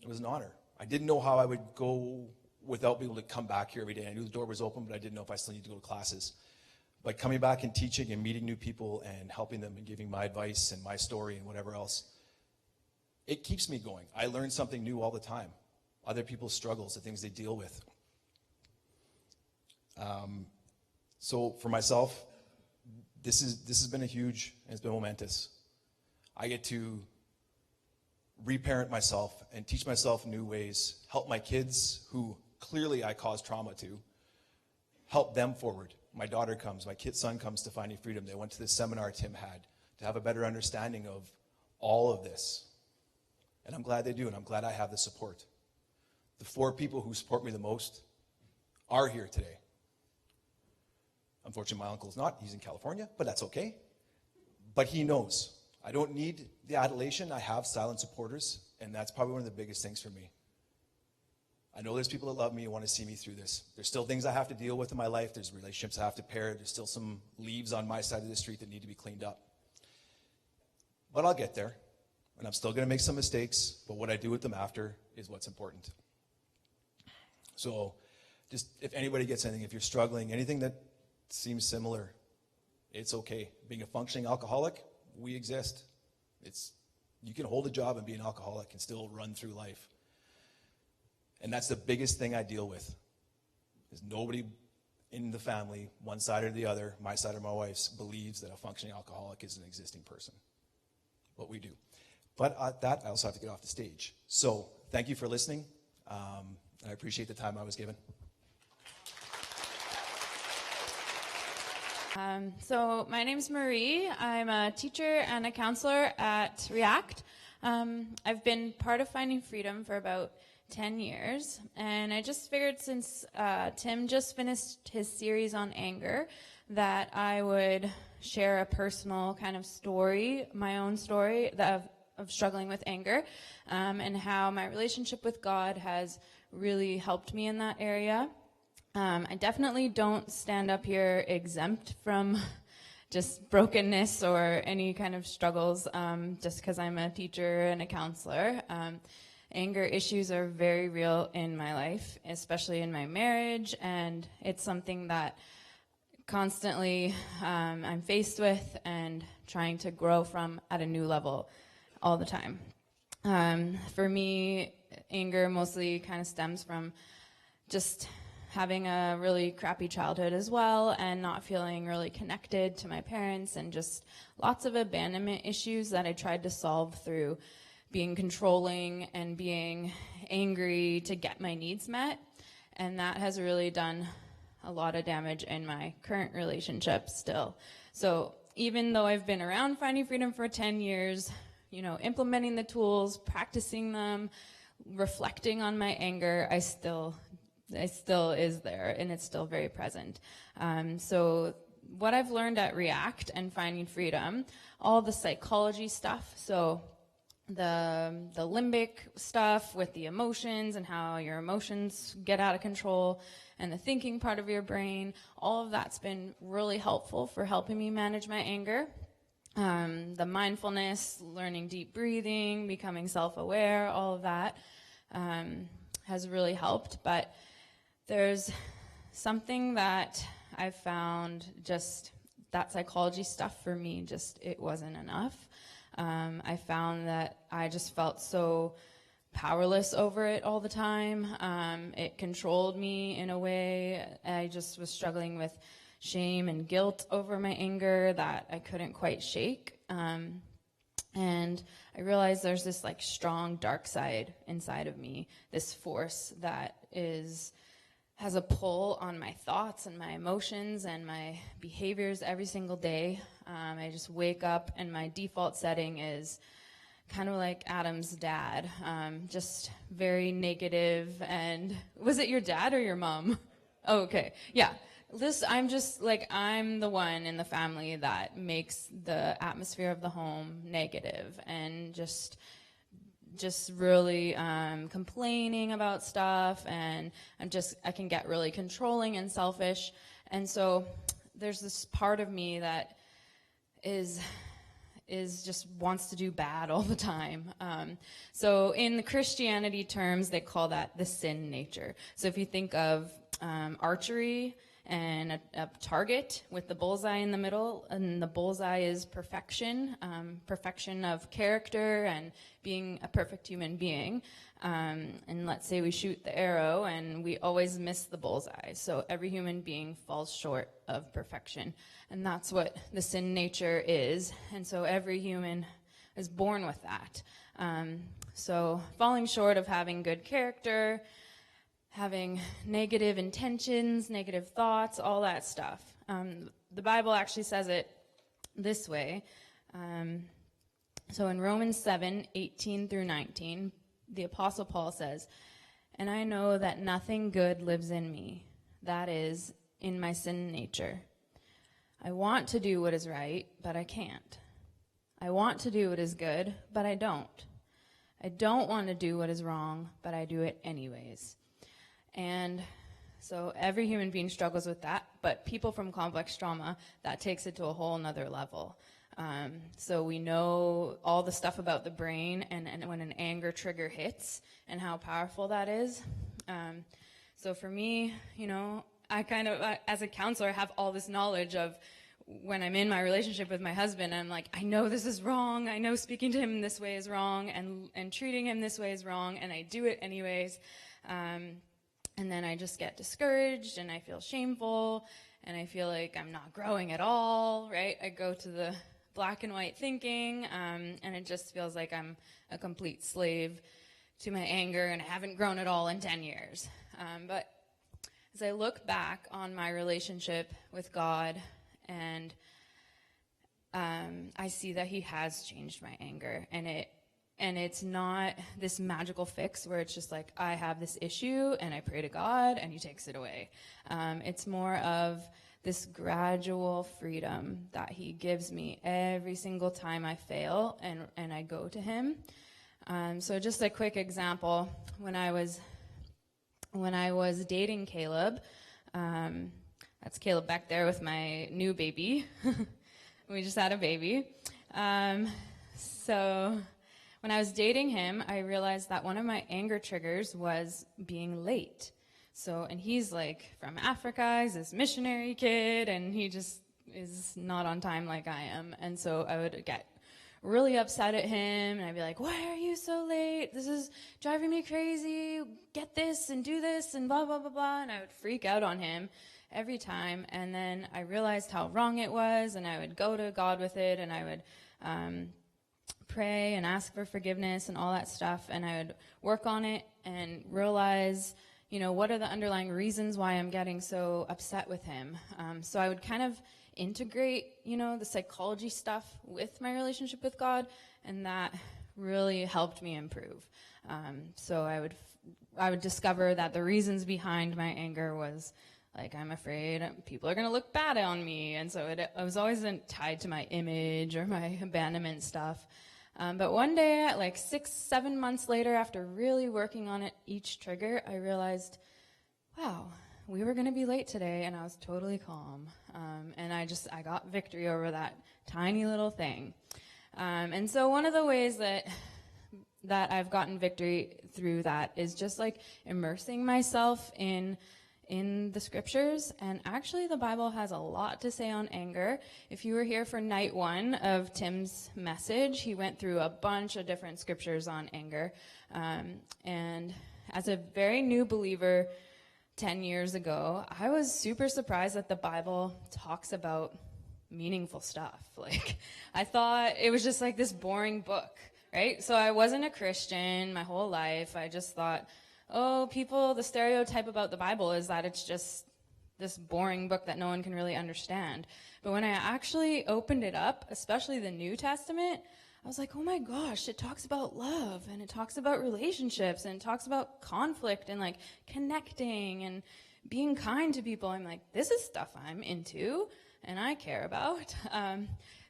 Speaker 1: it was an honor. I didn't know how I would go without being able to come back here every day. I knew the door was open, but I didn't know if I still need to go to classes. But coming back and teaching and meeting new people and helping them and giving my advice and my story and whatever else, it keeps me going. I learn something new all the time. Other people's struggles, the things they deal with. So for myself, this has been a huge, and it's been momentous. I get to reparent myself and teach myself new ways, help my kids who clearly I caused trauma to, help them forward. My daughter comes, my son comes to Finding Freedom. They went to this seminar Tim had to have a better understanding of all of this. And I'm glad they do, and I'm glad I have the support. The 4 people who support me the most are here today. Unfortunately, my uncle's not. He's in California, but that's okay. But he knows. I don't need the adulation. I have silent supporters, and that's probably one of the biggest things for me. I know there's people that love me and want to see me through this. There's still things I have to deal with in my life. There's relationships I have to pair. There's still some leaves on my side of the street that need to be cleaned up. But I'll get there, and I'm still going to make some mistakes, but what I do with them after is what's important. So just if anybody gets anything, if you're struggling, anything that seems similar, it's okay. Being a functioning alcoholic, we exist. You can hold a job and be an alcoholic and still run through life. And that's the biggest thing I deal with. Is nobody in the family, one side or the other, my side or my wife's, believes that a functioning alcoholic is an existing person. But we do. But at that, I also have to get off the stage. So thank you for listening. I appreciate the time I was given.
Speaker 2: So my name's Marie. I'm a teacher and a counselor at React. I've been part of Finding Freedom for about 10 years, and I just figured since Tim just finished his series on anger that I would share a personal kind of story, my own story of struggling with anger, and how my relationship with God has really helped me in that area. I definitely don't stand up here exempt from just brokenness or any kind of struggles just because I'm a teacher and a counselor. Anger issues are very real in my life, especially in my marriage, and it's something that constantly I'm faced with and trying to grow from at a new level all the time. For me, anger mostly kind of stems from just having a really crappy childhood as well and not feeling really connected to my parents and just lots of abandonment issues that I tried to solve through being controlling and being angry to get my needs met. And that has really done a lot of damage in my current relationship still. So even though I've been around Finding Freedom for 10 years, implementing the tools, practicing them, reflecting on my anger, it still is there, and it's still very present. So what I've learned at React and Finding Freedom, all the psychology stuff, so the limbic stuff with the emotions and how your emotions get out of control, and the thinking part of your brain, all of that's been really helpful for helping me manage my anger. The mindfulness, learning deep breathing, becoming self-aware, all of that has really helped. But there's something that I've found, just that psychology stuff for me, it wasn't enough. I found that I just felt so powerless over it all the time. It controlled me in a way. I just was struggling with shame and guilt over my anger that I couldn't quite shake. And I realized there's this like strong dark side inside of me, this force that has a pull on my thoughts and my emotions and my behaviors every single day. I just wake up and my default setting is kind of like Adam's dad, just very negative. And was it your dad or your mom? Oh, okay. Yeah. I'm the one in the family that makes the atmosphere of the home negative and just really complaining about stuff, and I can get really controlling and selfish. And so there's this part of me that is just wants to do bad all the time. So in the Christianity terms, they call that the sin nature. So if you think of archery and a target with the bullseye in the middle, and the bullseye is perfection, perfection of character and being a perfect human being. And let's say we shoot the arrow and we always miss the bullseye. So every human being falls short of perfection. And that's what the sin nature is. And so every human is born with that. So falling short of having good character, having negative intentions, negative thoughts, all that stuff. The Bible actually says it this way. So in Romans 7:18 through 19, the Apostle Paul says, "And I know that nothing good lives in me, that is, in my sin nature. I want to do what is right, but I can't. I want to do what is good, but I don't. I don't want to do what is wrong, but I do it anyways." And so every human being struggles with that, but people from complex trauma, that takes it to a whole nother level. So we know all the stuff about the brain and when an anger trigger hits and how powerful that is. So for me, I kind of, as a counselor, have all this knowledge of when I'm in my relationship with my husband, I'm like, I know this is wrong. I know speaking to him this way is wrong, and treating him this way is wrong, and I do it anyways. And then I just get discouraged, and I feel shameful, and I feel like I'm not growing at all, right? I go to the black and white thinking, and it just feels like I'm a complete slave to my anger, and I haven't grown at all in 10 years. But as I look back on my relationship with God, and I see that he has changed my anger, and it's not this magical fix where it's just like, I have this issue and I pray to God and he takes it away. It's more of this gradual freedom that he gives me every single time I fail and I go to him. So just a quick example, when I was dating Caleb, that's Caleb back there with my new baby. We just had a baby. So when I was dating him, I realized that one of my anger triggers was being late. So, and he's like from Africa, he's this missionary kid, and he just is not on time like I am. And so I would get really upset at him, and I'd be like, why are you so late? This is driving me crazy. Get this and do this and blah, blah, blah, blah. And I would freak out on him every time. And then I realized how wrong it was, and I would go to God with it, and I would pray and ask for forgiveness and all that stuff, and I would work on it and realize, what are the underlying reasons why I'm getting so upset with him. So I would kind of integrate, the psychology stuff with my relationship with God, and that really helped me improve. So I would discover that the reasons behind my anger was like, I'm afraid people are going to look bad on me, and so it was always tied to my image or my abandonment stuff. But one day, like 6-7 months later, after really working on it, each trigger, I realized, wow, we were going to be late today, and I was totally calm. And I got victory over that tiny little thing. And so one of the ways that I've gotten victory through that is just like immersing myself in in the scriptures, and actually the Bible has a lot to say on anger. If you were here for night 1 of Tim's message, he went through a bunch of different scriptures on anger. And as a very new believer 10 years ago, I was super surprised that the Bible talks about meaningful stuff. Like, I thought it was just like this boring book, right? So I wasn't a Christian my whole life. I just thought, oh, the stereotype about the Bible is that it's just this boring book that no one can really understand. But when I actually opened it up, especially the New Testament, I was like, oh my gosh, it talks about love, and it talks about relationships, and it talks about conflict, and like connecting and being kind to people. I'm like, this is stuff I'm into and I care about.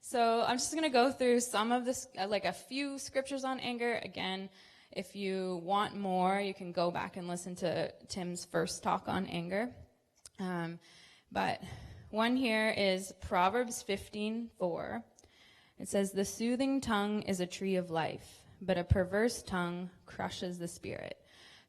Speaker 2: So I'm just going to go through some of this, like a few scriptures on anger. Again, if you want more, you can go back and listen to Tim's first talk on anger. But one here is Proverbs 15:4. It says, "The soothing tongue is a tree of life, but a perverse tongue crushes the spirit."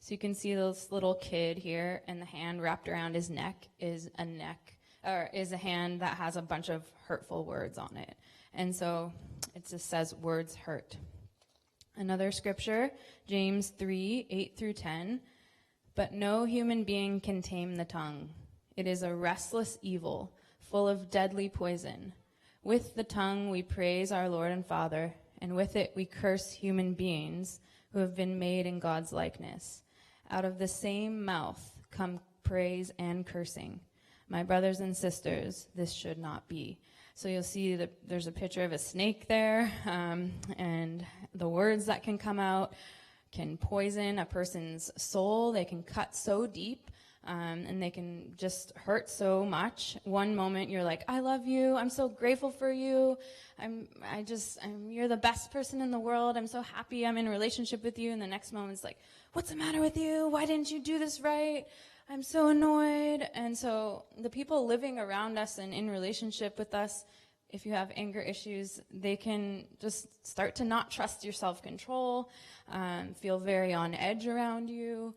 Speaker 2: So you can see this little kid here, and the hand wrapped around his neck is a hand that has a bunch of hurtful words on it. And so it just says words hurt. Another scripture, James 3:8-10. "But no human being can tame the tongue. It is a restless evil, full of deadly poison. With the tongue we praise our Lord and Father, and with it we curse human beings who have been made in God's likeness. Out of the same mouth come praise and cursing. My brothers and sisters, this should not be." So you'll see that there's a picture of a snake there, and the words that can come out can poison a person's soul. They can cut so deep, and they can just hurt so much. One moment you're like, I love you, I'm so grateful for you, you're the best person in the world, I'm so happy I'm in a relationship with you. And the next moment's like, what's the matter with you? Why didn't you do this right? I'm so annoyed. And so the people living around us and in relationship with us, if you have anger issues, they can just start to not trust your self-control, feel very on edge around you.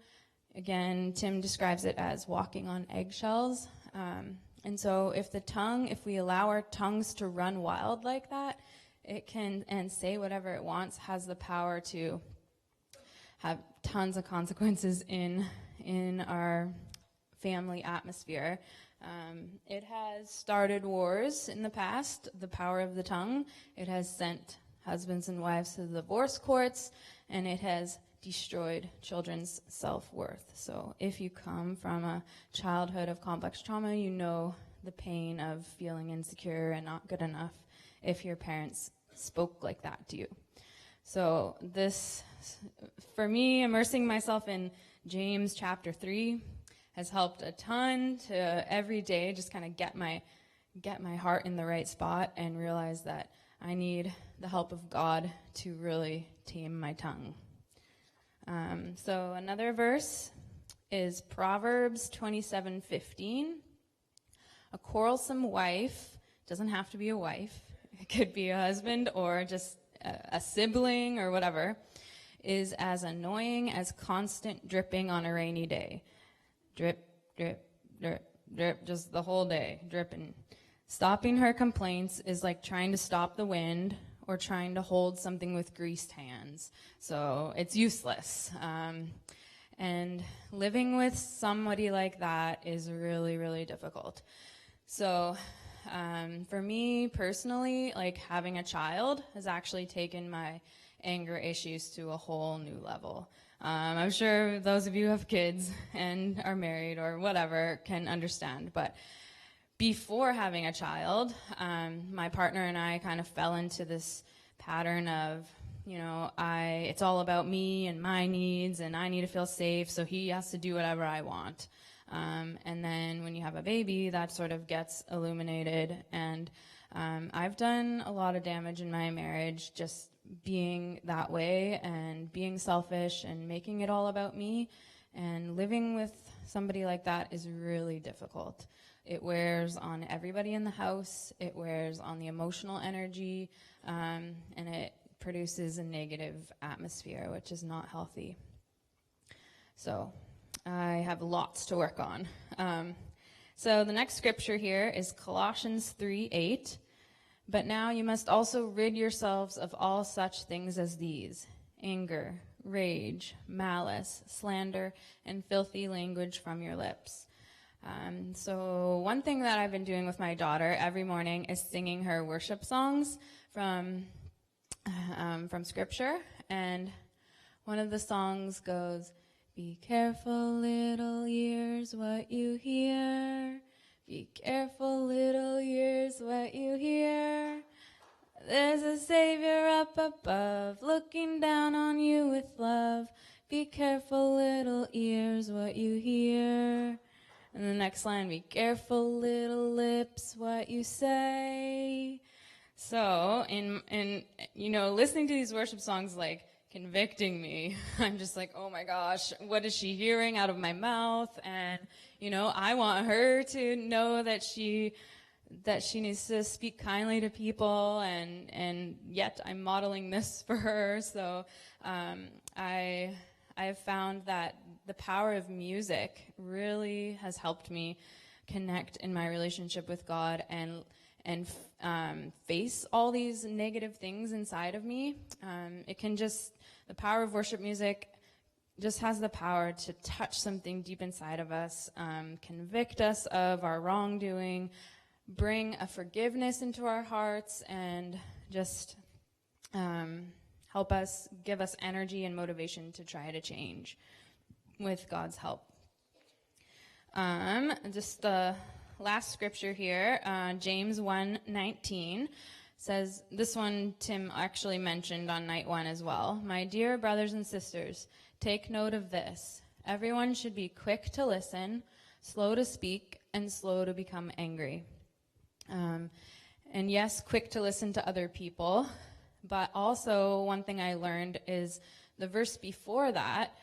Speaker 2: Again, Tim describes it as walking on eggshells. And so if we allow our tongues to run wild like that, it can, and say whatever it wants, has the power to have tons of consequences in our family atmosphere. It has started wars in the past, the power of the tongue. It has sent husbands and wives to the divorce courts, and it has destroyed children's self-worth. So if you come from a childhood of complex trauma, you know the pain of feeling insecure and not good enough if your parents spoke like that to you. So this, for me, immersing myself in James chapter 3 has helped a ton to every day just kind of get my heart in the right spot and realize that I need the help of God to really tame my tongue. So another verse is Proverbs 27:15. "A quarrelsome wife," doesn't have to be a wife, it could be a husband or just a sibling or whatever, "is as annoying as constant dripping on a rainy day." Drip, drip, drip, drip, just the whole day, dripping. "Stopping her complaints is like trying to stop the wind or trying to hold something with greased hands." So it's useless. And living with somebody like that is really, really difficult. So for me personally, like having a child has actually taken my anger issues to a whole new level. I'm sure those of you who have kids and are married or whatever can understand, but before having a child, my partner and I kind of fell into this pattern of, it's all about me and my needs, and I need to feel safe, so he has to do whatever I want. And then when you have a baby, that sort of gets illuminated, and I've done a lot of damage in my marriage just being that way and being selfish and making it all about me, and living with somebody like that is really difficult. It wears on everybody in the house, it wears on the emotional energy, and it produces a negative atmosphere, which is not healthy. So I have lots to work on. So the next scripture here is Colossians 3:8. But now you must also rid yourselves of all such things as these: anger, rage, malice, slander, and filthy language from your lips. So one thing that I've been doing with my daughter every morning is singing her worship songs from Scripture. And one of the songs goes, "Be careful, little ears, what you hear. Be careful, little ears, what you hear. There's a Savior up above, looking down on you with love. Be careful, little ears, what you hear." And the next line, "Be careful, little lips, what you say." So, in listening to these worship songs, like, convicting me, I'm just like, oh my gosh, what is she hearing out of my mouth? And, I want her to know that she needs to speak kindly to people, and yet I'm modeling this for her. So I have found that the power of music really has helped me connect in my relationship with God and face all these negative things inside of me. The power of worship music just has the power to touch something deep inside of us, convict us of our wrongdoing, bring a forgiveness into our hearts, and just help us, give us energy and motivation to try to change with God's help. Just the last scripture here, James 1:19 says, this one Tim actually mentioned on night one as well. "My dear brothers and sisters, take note of this. Everyone should be quick to listen, slow to speak, and slow to become angry." And yes, quick to listen to other people, but also one thing I learned is the verse before that,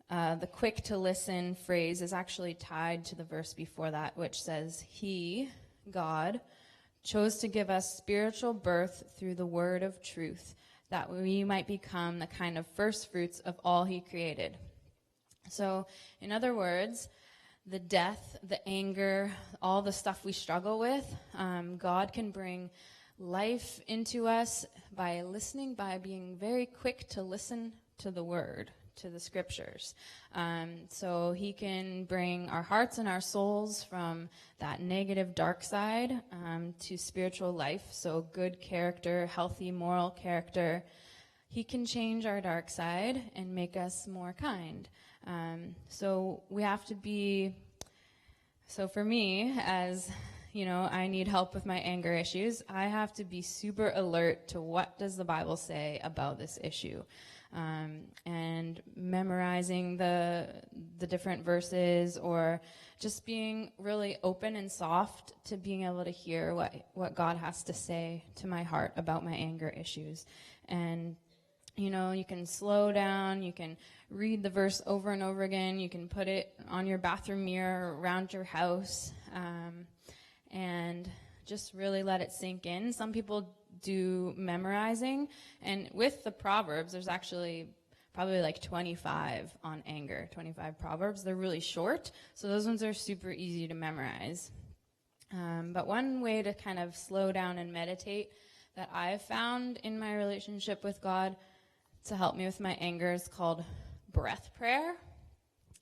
Speaker 2: the quick to listen phrase is actually tied to the verse before that, which says, "He, God, chose to give us spiritual birth through the word of truth, that we might become the kind of first fruits of all he created." So, in other words, the death, the anger, all the stuff we struggle with, God can bring life into us by listening, by being very quick to listen to the word, to the scriptures. So he can bring our hearts and our souls from that negative dark side to spiritual life, so good character, healthy moral character. He can change our dark side and make us more kind. So we have to be, so for me, as I need help with my anger issues, I have to be super alert to what does the Bible say about this issue. And memorizing the different verses, or just being really open and soft to being able to hear what God has to say to my heart about my anger issues. And you can slow down, you can read the verse over and over again, you can put it on your bathroom mirror around your house, and just really let it sink in. Some people do memorizing, and with the Proverbs, there's actually probably like 25 on anger, 25 Proverbs. They're really short, so those ones are super easy to memorize. But one way to kind of slow down and meditate that I've found in my relationship with God to help me with my anger is called breath prayer.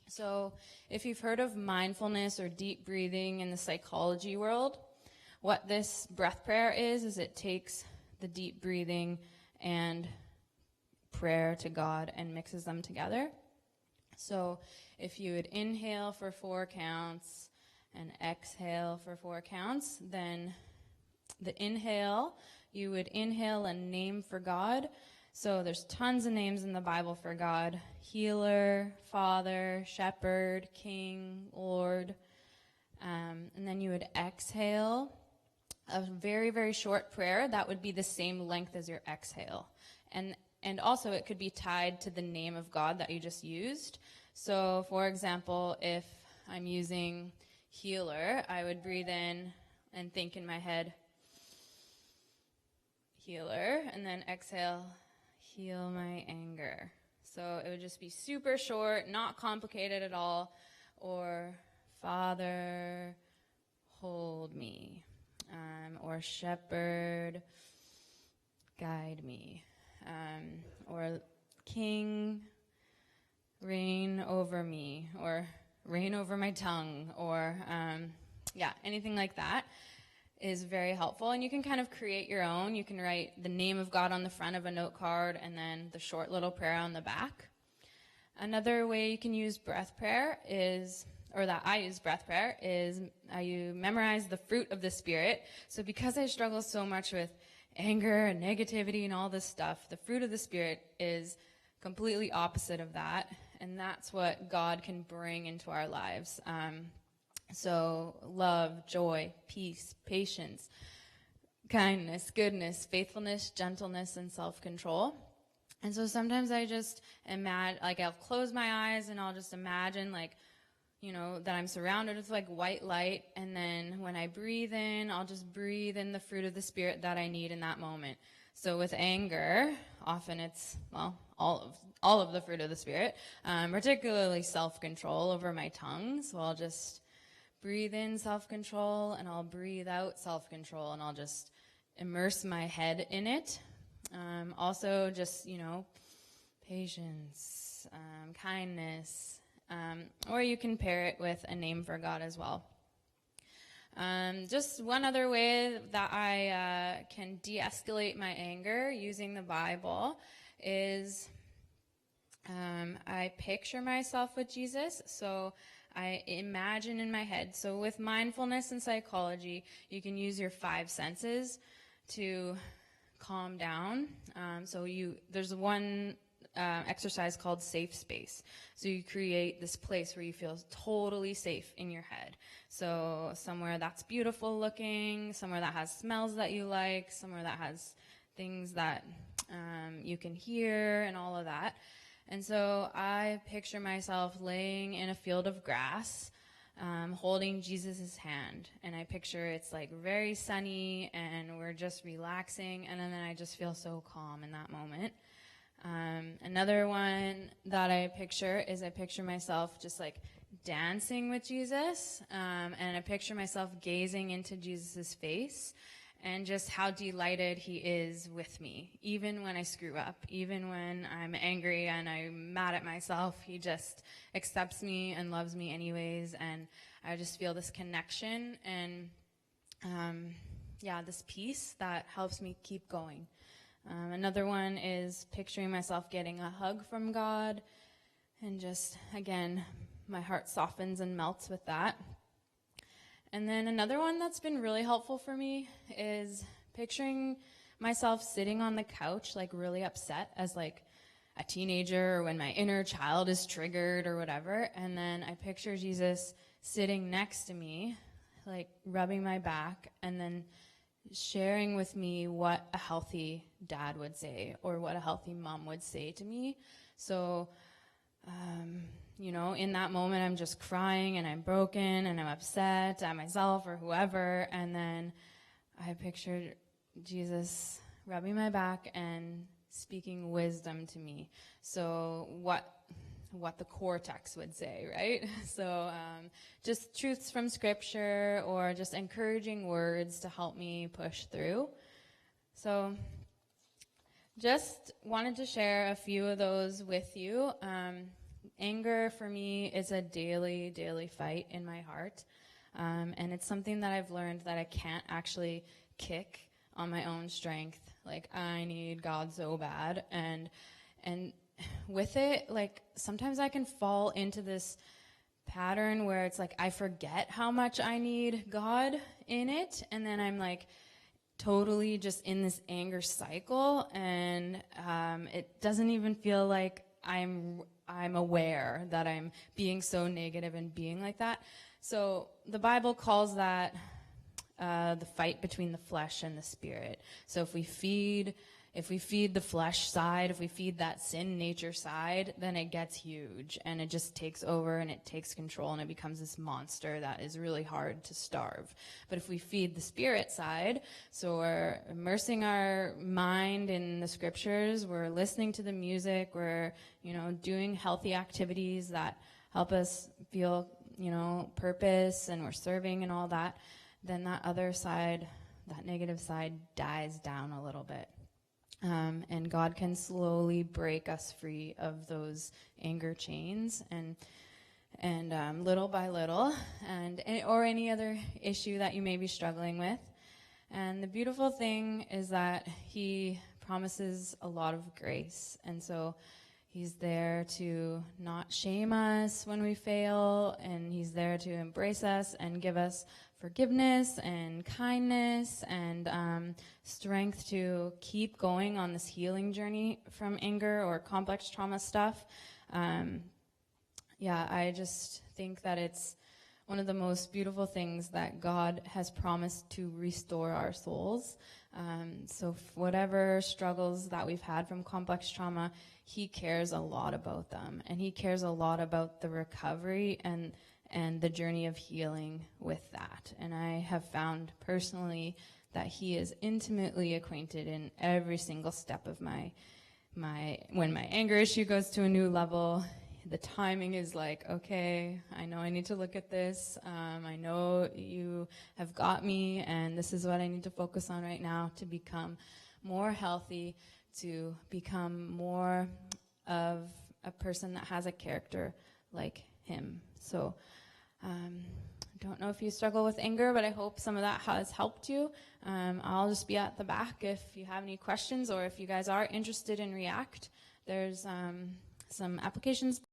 Speaker 2: So if you've heard of mindfulness or deep breathing in the psychology world, what this breath prayer is it takes the deep breathing and prayer to God and mixes them together. So if you would inhale for 4 counts and exhale for 4 counts, then the inhale, you would inhale a name for God. So there's tons of names in the Bible for God: Healer, Father, Shepherd, King, Lord. And then you would exhale a very, very short prayer. That would be the same length as your exhale. And also it could be tied to the name of God that you just used. So for example, if I'm using healer, I would breathe in and think in my head, healer, and then exhale, heal my anger. So it would just be super short, not complicated at all. Or, Father, hold me. Or, Shepherd, guide me. Or, King, reign over me. Or, reign over my tongue. Or, anything like that is very helpful. And you can kind of create your own. You can write the name of God on the front of a note card and then the short little prayer on the back. Another way you can use breath prayer that I use breath prayer is you memorize the fruit of the Spirit. So because I struggle so much with anger and negativity and all this stuff, the fruit of the Spirit is completely opposite of that. And that's what God can bring into our lives. So love, joy, peace, patience, kindness, goodness, faithfulness, gentleness, and self-control. And so sometimes I just imagine, I'll close my eyes and I'll just imagine, that I'm surrounded with, white light. And then when I breathe in, I'll just breathe in the fruit of the Spirit that I need in that moment. So with anger, often it's, all of the fruit of the Spirit, particularly self-control over my tongue. So I'll just breathe in self-control and I'll breathe out self-control and I'll just immerse my head in it. Also just, patience, kindness, or you can pair it with a name for God as well. Just one other way that I can de-escalate my anger using the Bible is I picture myself with Jesus. So I imagine in my head. So with mindfulness and psychology, you can use your 5 senses to calm down. There's one exercise called safe space. So you create this place where you feel totally safe in your head. So somewhere that's beautiful looking, somewhere that has smells that you like, somewhere that has things that you can hear and all of that. And so I picture myself laying in a field of grass, holding Jesus' hand. And I picture it's very sunny and we're just relaxing. And then I just feel so calm in that moment. Another one that I picture is I picture myself just dancing with Jesus. And I picture myself gazing into Jesus' face and just how delighted he is with me. Even when I screw up, even when I'm angry and I'm mad at myself, he just accepts me and loves me anyways. And I just feel this connection and, this peace that helps me keep going. Another one is picturing myself getting a hug from God. And just, again, my heart softens and melts with that. And then another one that's been really helpful for me is picturing myself sitting on the couch, really upset as a teenager or when my inner child is triggered or whatever. And then I picture Jesus sitting next to me, rubbing my back and then sharing with me what a healthy dad would say or what a healthy mom would say to me. So, in that moment, I'm just crying and I'm broken and I'm upset at myself or whoever. And then I pictured Jesus rubbing my back and speaking wisdom to me. So what the core text would say, right? So just truths from Scripture or just encouraging words to help me push through. So just wanted to share a few of those with you. Anger for me is a daily fight in my heart. And it's something that I've learned that I can't actually kick on my own strength. I need God so bad. And with it, sometimes I can fall into this pattern where it's I forget how much I need God in it. And then I'm totally just in this anger cycle. And it doesn't even feel like I'm aware that I'm being so negative and being like that. So the Bible calls that the fight between the flesh and the spirit. So if we feed if we feed the flesh side, if we feed that sin nature side, then it gets huge and it just takes over and it takes control and it becomes this monster that is really hard to starve. But if we feed the spirit side, so we're immersing our mind in the scriptures, we're listening to the music, we're, doing healthy activities that help us feel, purpose, and we're serving and all that, then that other side, that negative side, dies down a little bit. And God can slowly break us free of those anger chains and little by little, or any other issue that you may be struggling with. And the beautiful thing is that he promises a lot of grace. And so he's there to not shame us when we fail, and he's there to embrace us and give us forgiveness and kindness and strength to keep going on this healing journey from anger or complex trauma stuff. I just think that it's one of the most beautiful things that God has promised to restore our souls. So whatever struggles that we've had from complex trauma, he cares a lot about them, and he cares a lot about the recovery and the journey of healing with that. And I have found personally that he is intimately acquainted in every single step of my when my anger issue goes to a new level. The timing is like, okay, I know I need to look at this. I know you have got me, and this is what I need to focus on right now to become more healthy, to become more of a person that has a character like him. So I don't know if you struggle with anger, but I hope some of that has helped you. I'll just be at the back if you have any questions, or if you guys are interested in React. There's some applications